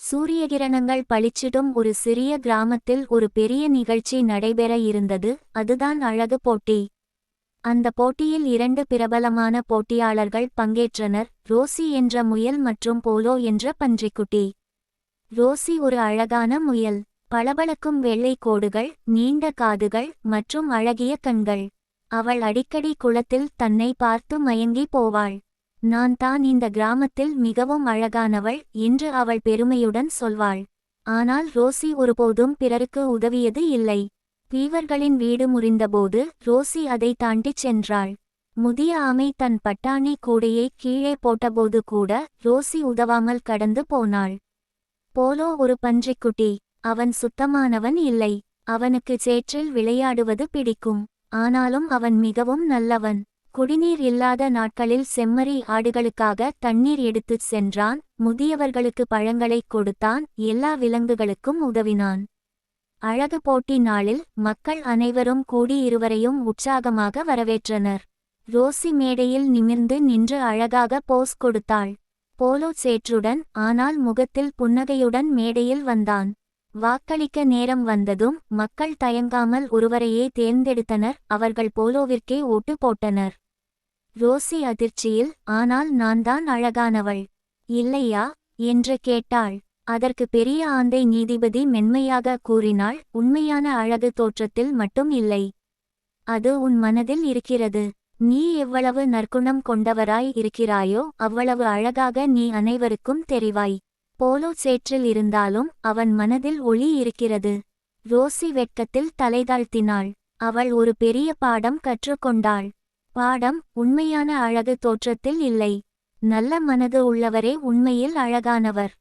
சூரியகிரணங்கள் பளிச்சிடும் ஒரு சிறிய கிராமத்தில் ஒரு பெரிய நிகழ்ச்சி நடைபெற இருந்தது. அதுதான் அழகு போட்டி. அந்த போட்டியில் 2 பிரபலமான போட்டியாளர்கள் பங்கேற்றனர், ரோசி என்ற முயல் மற்றும் போலோ என்ற பன்றிக்குட்டி. ரோசி ஒரு அழகான முயல். பளபளக்கும் வெள்ளை கோடுகள், நீண்ட காதுகள் மற்றும் அழகிய கண்கள். அவள் அடிக்கடி குளத்தில் தன்னை பார்த்து மயங்கி போவாள். நான் தான் இந்த கிராமத்தில் மிகவும் அழகானவள் என்று அவள் பெருமையுடன் சொல்வாள். ஆனால் ரோசி ஒருபோதும் பிறருக்கு உதவியது இல்லை. பீவர்களின் வீடு முறிந்தபோது ரோசி அதை தாண்டிச் சென்றாள். முதிய ஆமை தன் பட்டாணி கூடையை கீழே போட்டபோது கூட ரோசி உதவாமல் கடந்து போனாள். போலோ ஒரு பன்றிக்குட்டி. அவன் சுத்தமானவன் இல்லை. அவனுக்கு சேற்றில் விளையாடுவது பிடிக்கும். ஆனாலும் அவன் மிகவும் நல்லவன். குடிநீர் இல்லாத நாட்களில் செம்மறி ஆடுகளுக்காக தண்ணீர் எடுத்துச் சென்றான், முதியவர்களுக்கு பழங்களைக் கொடுத்தான், எல்லா விலங்குகளுக்கும் உதவினான். அழகு போட்டி நாளில் மக்கள் அனைவரும் கூடி இருவரையும் உற்சாகமாக வரவேற்றனர். ரோசி மேடையில் நிமிர்ந்து நின்று அழகாக போஸ் கொடுத்தாள். போலோ சேற்றுடன் ஆனால் முகத்தில் புன்னகையுடன் மேடையில் வந்தான். வாக்களிக்க நேரம் வந்ததும் மக்கள் தயங்காமல் ஒருவரையே தேர்ந்தெடுத்தனர். அவர்கள் போலோவிற்கே ஓட்டு போட்டனர். ரோசி அதிர்ச்சியில், ஆனால் நான் தான் அழகானவள், இல்லையா என்று கேட்டாள். அதற்கு பெரிய ஆந்தை நீதிபதி மென்மையாக கூறினாள், உண்மையான அழகு தோற்றத்தில் மட்டும் இல்லை, அது உன் மனதில் இருக்கிறது. நீ எவ்வளவு நற்குணம் கொண்டவராய் இருக்கிறாயோ அவ்வளவு அழகாக நீ அனைவருக்கும் தெரிவாய். போலோ சேற்றில் இருந்தாலும் அவன் மனதில் ஒளி இருக்கிறது. ரோசி வெட்கத்தில் தலைதாழ்த்தினாள். அவள் ஒரு பெரிய பாடம் கற்றுக்கொண்டாள். பாடம்: உண்மையான அழகு தோற்றத்தில் இல்லை, நல்ல மனது உள்ளவரே உண்மையில் அழகானவர்.